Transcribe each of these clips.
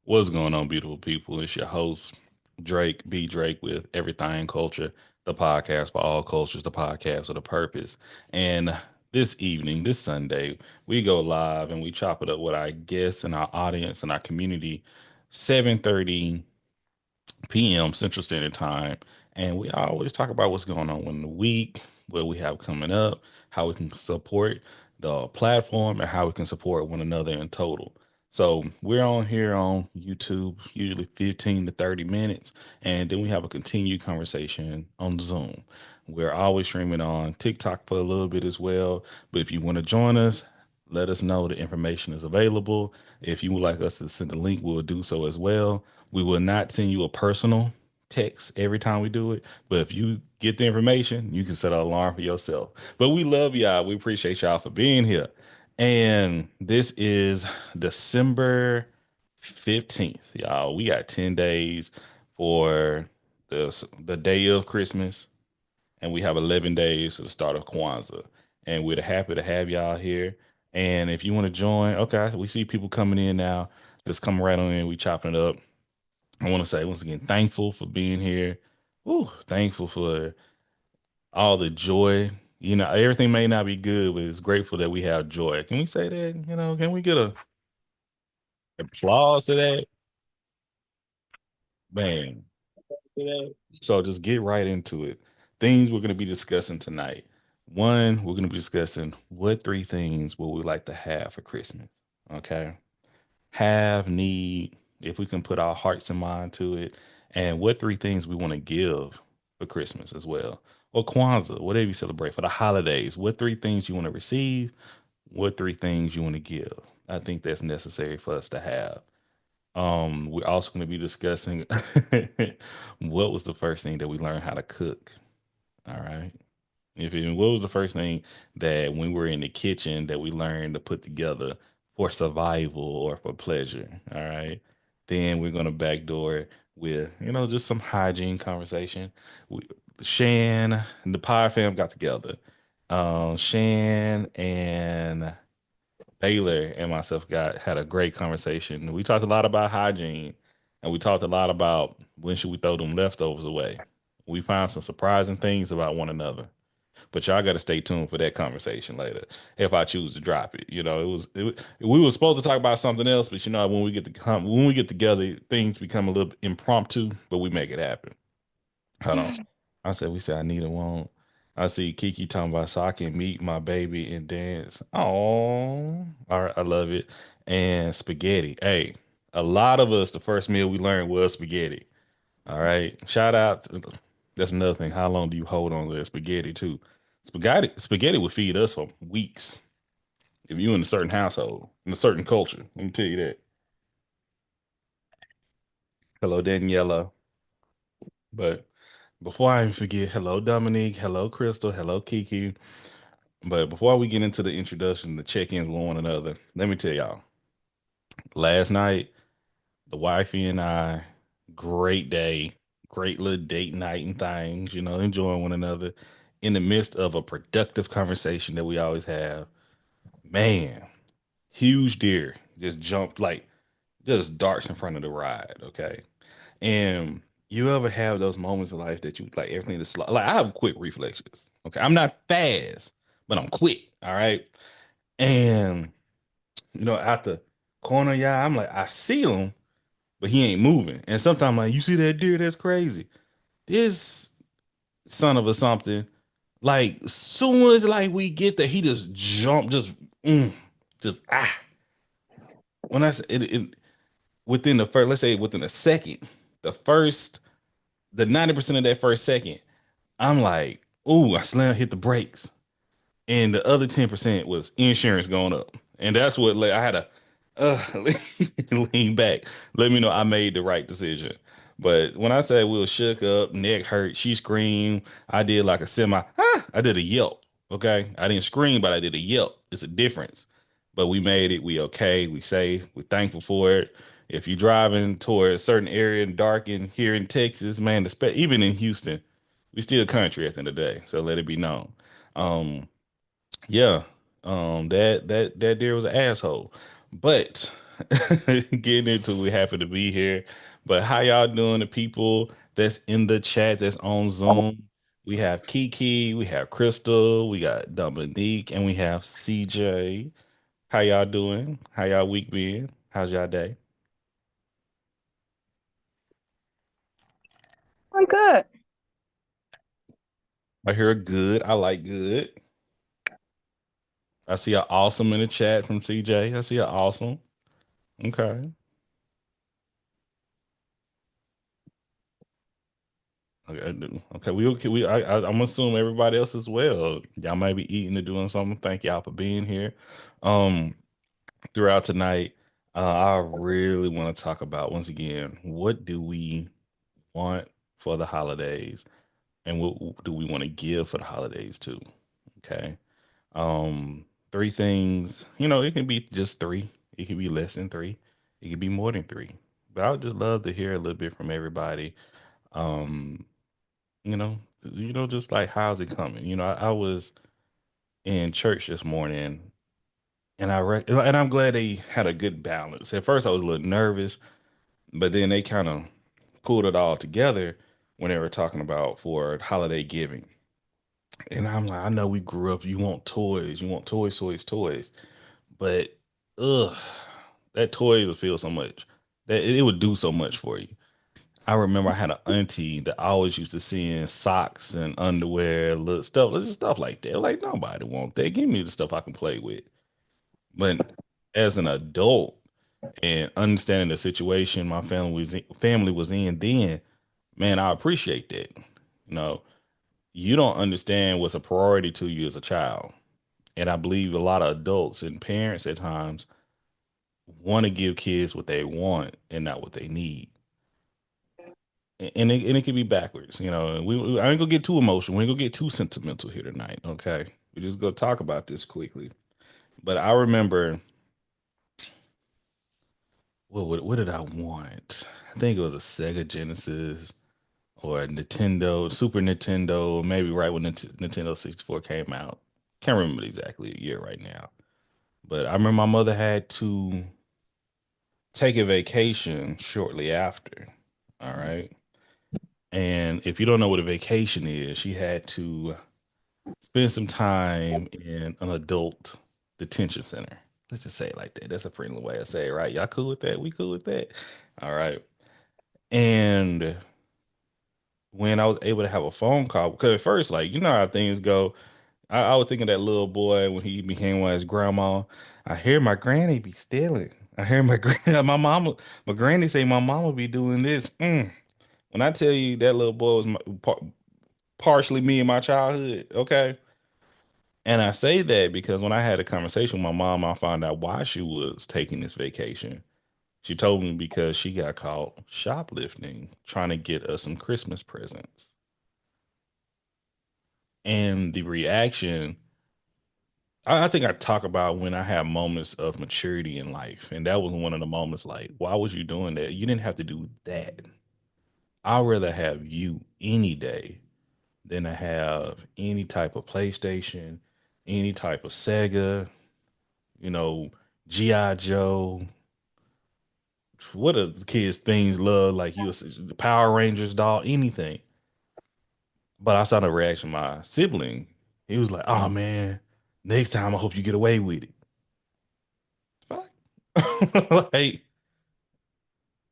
What's going on, beautiful people? It's your host, Drake, B. Drake, with Everything Culture, the podcast for all cultures, the podcast with a purpose. And this evening, this Sunday, we go live and we chop it up with our guests and our audience and our community, 7:30 p.m. Central Standard Time. And we always talk about what's going on in the week, what we have coming up, how we can support the platform, and how we can support one another in total. So we're on here on YouTube, usually 15 to 30 minutes, and then we have a continued conversation on Zoom. We're always streaming on TikTok for a little bit as well. But if you want to join us, let us know. The information is available. If you would like us to send a link, we'll do so as well. We will not send you a personal text every time we do it, but if you get the information, you can set an alarm for yourself. But we love y'all. We appreciate y'all for being here. And this is December 15th, y'all. We got 10 days for the day of Christmas, and we have 11 days to the start of Kwanzaa. And we're happy to have y'all here. And if you want to join, okay, so we see people coming in now. Just come right on in. We chopping it up. I want to say once again, thankful for being here. Ooh, thankful for all the joy. Everything may not be good, but it's grateful that we have joy. Can we say that? Can we get a applause to that? Man. So just get right into it. Things we're going to be discussing tonight. One, we're going to be discussing what three things would we like to have for Christmas. Okay. Have, need, if we can put our hearts and mind to it, and what three things we want to give for Christmas as well. Or Kwanzaa, whatever you celebrate for the holidays. What three things you want to receive? What three things you want to give? I think that's necessary for us to have. We're also going to be discussing what was the first thing that we learned how to cook. All right. What was the first thing that when we were in the kitchen that we learned to put together for survival or for pleasure? All right. Then we're gonna backdoor with, just some hygiene conversation. We, Shan, the Pie fam got together. Shan and Baylor and myself got had a great conversation. We talked a lot about hygiene, and we talked a lot about when should we throw them leftovers away. We found some surprising things about one another. But y'all got to stay tuned for that conversation later. If I choose to drop it, we were supposed to talk about something else, but when when we get together, things become a little impromptu, but we make it happen. Hold on. We said I need a want. I see Kiki talking about so I can meet my baby and dance. Oh, all right, I love it. And spaghetti. Hey, a lot of us, the first meal we learned was spaghetti. All right. Shout out. That's another thing. How long do you hold on to that spaghetti too? Spaghetti would feed us for weeks if you in a certain household, in a certain culture. Let me tell you that. Hello, Daniela. But before I even forget, hello, Dominique. Hello, Crystal. Hello, Kiki. But before we get into the introduction, the check-ins with one another, let me tell y'all. Last night, the wifey and I, great day, great little date night and things, enjoying one another in the midst of a productive conversation that we always have. Man, huge deer just jumped like just darts in front of the ride. Okay. And you ever have those moments in life that you like everything is slow? Like I have quick reflexes. Okay. I'm not fast, but I'm quick. All right. And at the corner, yeah, I'm like, I see him, but he ain't moving. And sometimes I'm like, you see that deer? That's crazy. This son of a something, like soon as like we get there, he just jump, mm, just when I say it within the first, let's say within a second, the 90% of that first second, I'm like, ooh, I hit the brakes. And the other 10% was insurance going up. And that's what I had to lean back. Let me know I made the right decision. But when I say we were shook up, neck hurt, she screamed. I did like a I did a yelp. Okay. I didn't scream, but I did a yelp. It's a difference. But we made it. We okay. We safe. We're thankful for it. If you're driving toward a certain area and dark in here in Texas, man, even in Houston, we still country at the end of the day. So let it be known. Um, yeah, that deer was an asshole. But getting into, we happen to be here. But how y'all doing? The people that's in the chat, that's on Zoom. We have Kiki, we have Crystal, we got Dominique, and we have CJ. How y'all doing? How y'all week been? How's y'all day? I'm good. I hear good. I like good. I see a awesome in the chat from CJ. I see a awesome. Okay. Okay. Okay. I'm assuming everybody else as well. Y'all might be eating or doing something. Thank y'all for being here. Um, throughout tonight, I really want to talk about once again, what do we want for the holidays, and what do we want to give for the holidays too? Okay. Three things. It can be just three. It can be less than three. It can be more than three. But I would just love to hear a little bit from everybody. Um, just like how's it coming? I was in church this morning, and I'm glad they had a good balance. At first, I was a little nervous, but then they kind of pulled it all together when they were talking about for holiday giving. And I'm like, I know we grew up. You want toys, toys, toys, but ugh, that toys would feel so much. That it would do so much for you. I remember I had an auntie that always used to send socks and underwear, little stuff, just stuff like that. Like nobody want that. Give me the stuff I can play with. But as an adult and understanding the situation my family was in then, man, I appreciate that. You know, you don't understand what's a priority to you as a child. And I believe a lot of adults and parents at times want to give kids what they want and not what they need. And it can be backwards, And I ain't gonna get too emotional. We ain't gonna get too sentimental here tonight. Okay, we just gonna talk about this quickly. But I remember, what did I want? I think it was a Sega Genesis or a Nintendo, Super Nintendo, maybe right when Nintendo 64 came out. Can't remember exactly a year right now. But I remember my mother had to take a vacation shortly after. All right. And if you don't know what a vacation is, she had to spend some time in an adult detention center. Let's just say it like that. That's a friendly way to say it, right? Y'all cool with that? We cool with that? All right. And when I was able to have a phone call, because at first, like, you know how things go. I was thinking that little boy when he became one his grandma. I hear my granny be stealing. I hear my my granny say my mama be doing this. When I tell you that little boy was partially me in my childhood, okay? And I say that because when I had a conversation with my mom, I found out why she was taking this vacation. She told me because she got caught shoplifting, trying to get us some Christmas presents. And the reaction, I think I talk about when I have moments of maturity in life. And that was one of the moments like, why was you doing that? You didn't have to do that. I'd rather have you any day than to have any type of PlayStation, any type of Sega, you know, G.I. Joe. What are the kids things love? Like you was the Power Rangers doll, anything. But I saw the reaction of my sibling. He was like, oh man, next time I hope you get away with it. Fuck. Like,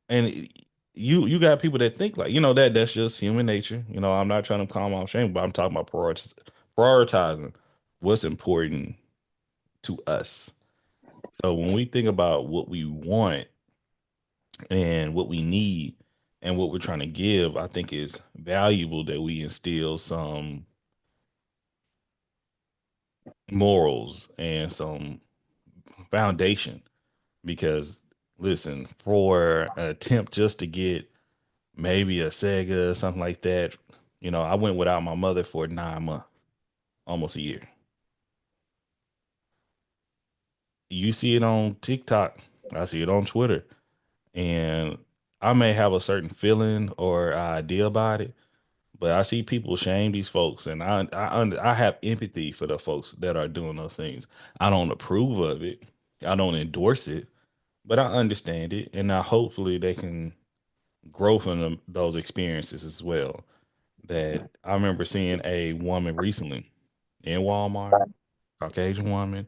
and you got people that think like, that's just human nature. I'm not trying to calm off shame, but I'm talking about prioritizing what's important to us. So when we think about what we want and what we need and what we're trying to give, I think it's valuable that we instill some morals and some foundation. Because listen, for an attempt just to get maybe a Sega or something like that, I went without my mother for 9 months, almost a year. You see it on TikTok, I see it on Twitter, and I may have a certain feeling or idea about it, but I see people shame these folks, and I have empathy for the folks that are doing those things. I don't approve of it. I don't endorse it, but I understand it, and now hopefully they can grow from those experiences as well. That I remember seeing a woman recently in Walmart, Caucasian woman,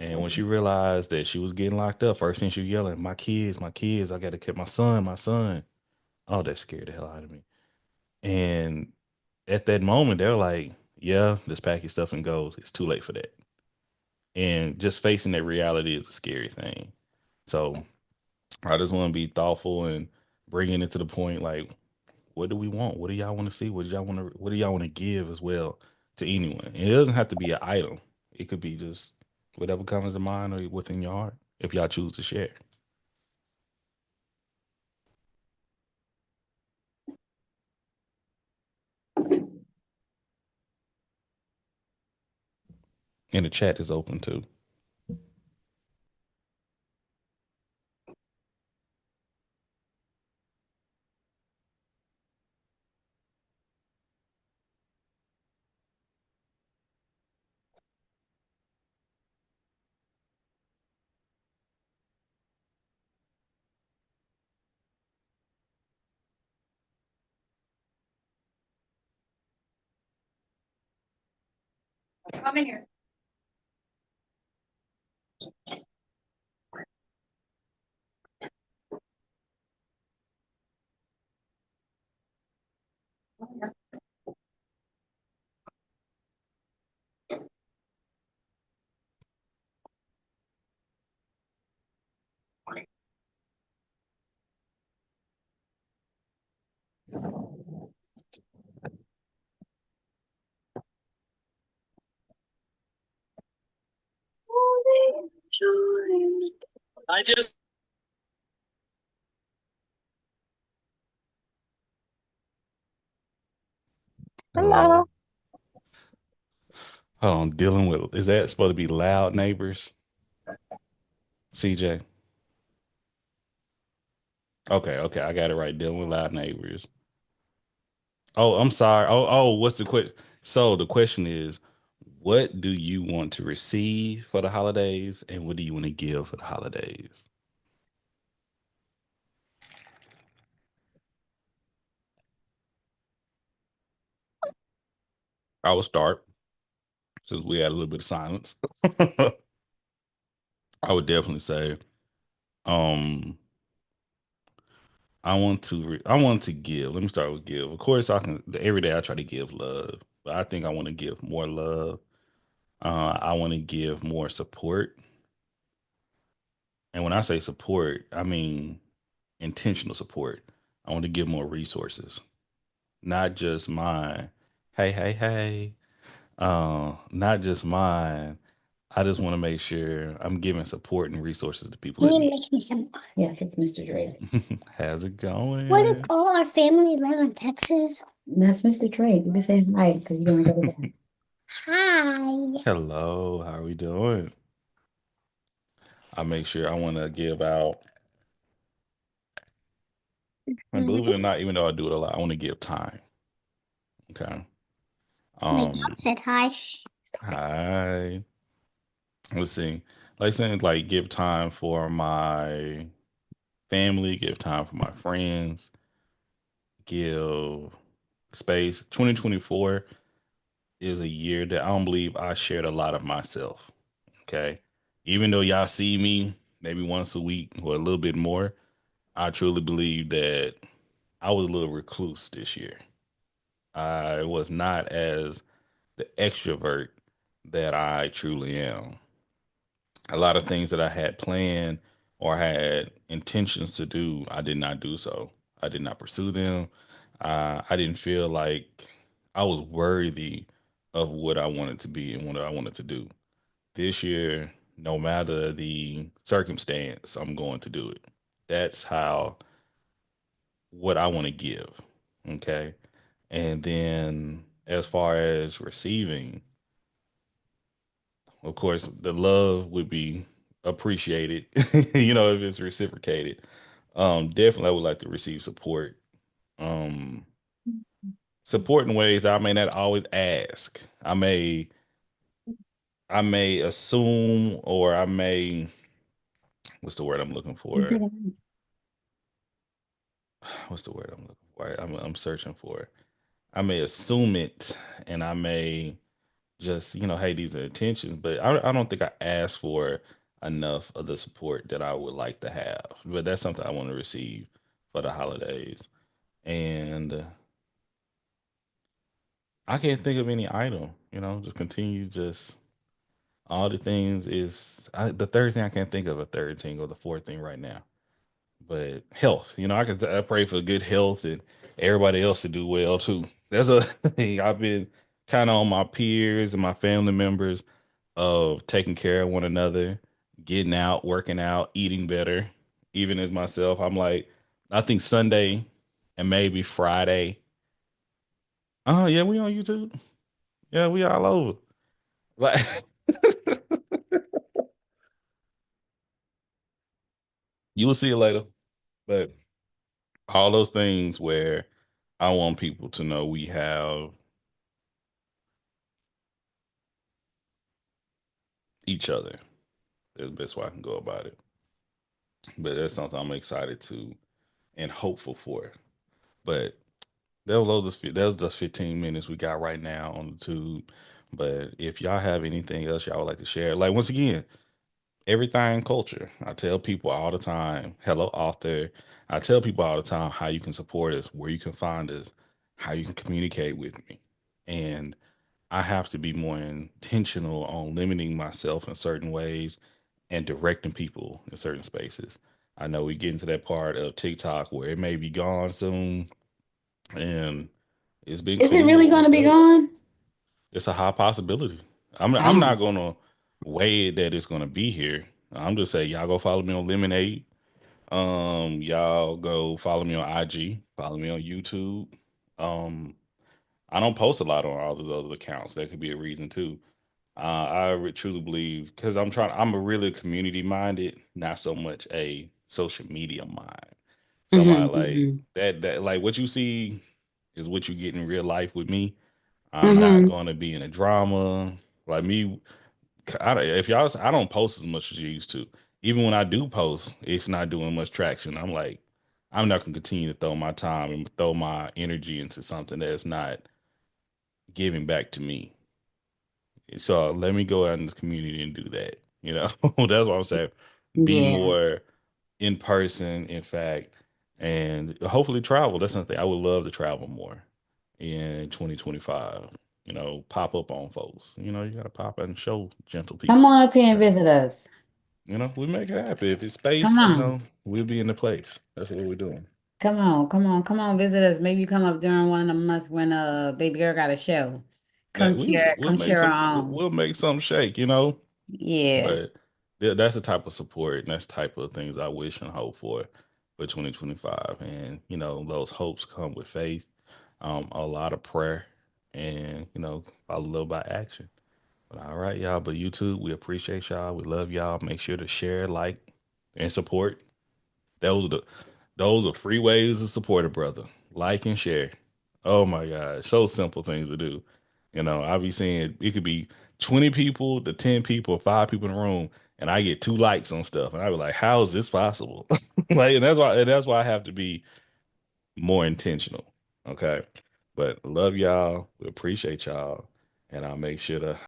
and when she realized that she was getting locked up, first thing she was yelling, my kids, I got to keep my son, my son." Oh, that scared the hell out of me. And at that moment, they're like, "Yeah, just pack your stuff and go. It's too late for that." And just facing that reality is a scary thing. So I just want to be thoughtful and bringing it to the point like, what do we want? What do y'all want to see? What do y'all want to give as well to anyone? And it doesn't have to be an item. It could be just whatever comes to mind or within your heart if y'all choose to share. And the chat is open too. Come in here. I just Hello. Hold on, dealing with is that supposed to be loud neighbors? CJ. Okay, okay, I got it right. Dealing with loud neighbors. Oh, I'm sorry. What's the question? So the question is, what do you want to receive for the holidays, and what do you want to give for the holidays? I will start since we had a little bit of silence. I would definitely say, um, I want to give. Let me start with give. Of course, I can. Every day I try to give love, but I think I want to give more love. I want to give more support, and when I say support, I mean intentional support. I want to give more resources, not just mine. Hey, hey, hey. Not just mine. I just want to make sure I'm giving support and resources to people Can that you need make me some? Yes, it's Mr. Drake. it. How's it What is going? all our family live in Texas? That's Mr. Drake. You can say hi because you're gonna go to that. Hi. Hello, how are we doing? I make sure I want to give out, and believe it or Mhm. not, even though I do it a lot, I want to give time. Okay. My Um, dog said hi. hi. Let's see. Like saying like give time for my family, give time for my friends, give space. 2024 is a year that I don't believe I shared a lot of myself. Okay. Even though y'all see me maybe once a week or a little bit more, I truly believe that I was a little recluse this year. I was not as the extrovert that I truly am. A lot of things that I had planned or had intentions to do, I did not do so. I did not pursue them. I didn't feel like I was worthy of what I wanted to be and what I wanted to do. This year, no matter the circumstance, I'm going to do it. That's how what I want to give. Okay. And then as far as receiving, of course, the love would be appreciated, if it's reciprocated. Definitely I would like to receive support. Um, support in ways that I may not always ask. I may assume or I may what's the word I'm looking You for? could have- What's the word I'm looking for? I'm searching for. I may assume it, and I may just, hey, these are intentions, but I don't think I asked for enough of the support that I would like to have. But that's something I want to receive for the holidays. And I can't think of any item, just continue, just all the things the third thing I can't think of a third thing or the fourth thing right now. But health, I pray for good health and everybody else to do well too. That's a thing I've been kind of on my peers and my family members of taking care of one another, getting out, working out, eating better. Even as myself, I'm like, I think Sunday and maybe Friday. Oh yeah, we on YouTube. Yeah, we all over. Like you will see it later. But all those things where I want people to know we have each other. That's the best way I can go about it. But that's something I'm excited to and hopeful for. But that was the 15 minutes we got right now on the tube. But if y'all have anything else y'all would like to share, like once again, everything culture. I tell people all the time, hello author. I tell people all the time how you can support us, where you can find us, how you can communicate with me. And I have to be more intentional on limiting myself in certain ways and directing people in certain spaces. I know we get into that part of TikTok where it may be gone soon, and it's been Is it cool really on going the to be go. gone? It's a high possibility. I'm not Oh, gonna weigh it that it's gonna be here. I'm just saying y'all go follow me on Lemonade. Y'all go follow me on IG, follow me on YouTube. Um, I don't post a lot on all those other accounts. That could be a reason too. Truly believe because I'm a really community minded, not so much a social media mind. So I'm mm-hmm, like mm-hmm, that like what you see is what you get in real life with me. I'm not mm-hmm. going to be in a drama like me. I don't post as much as you used to. Even when I do post, it's not doing much traction. I'm like, I'm not going to continue to throw my time and throw my energy into something that's not giving back to me. So let me go out in this community and do that. That's what I'm saying. Be Yeah. more in person, in fact, and hopefully travel. That's something I would love to travel more in 2025. Pop up on folks. You got to pop up and show gentle Come people. on up here and Yeah. visit us. We make it happen. If it's Come space, on. we'll be in the place. That's what we're doing. Come on, come on, come on, visit us. Maybe you come up during one of the months when baby girl got a show. That Come cheer her on. we'll make something shake. Yes. But that's the type of support and that's the type of things I wish and hope for 2025. And those hopes come with faith, a lot of prayer, and a little by action. But all right, y'all. But YouTube, we appreciate y'all. We love y'all. Make sure to share, like, and support. Those are the those are free ways to support a brother. Like and share. Oh my God. So simple things to do. I be saying it could be 20 people to 10 people, 5 people in the room, and I get 2 likes on stuff. And I be like, how is this possible? Like, and that's why I have to be more intentional. Okay. But love y'all. We appreciate y'all. And I'll make sure to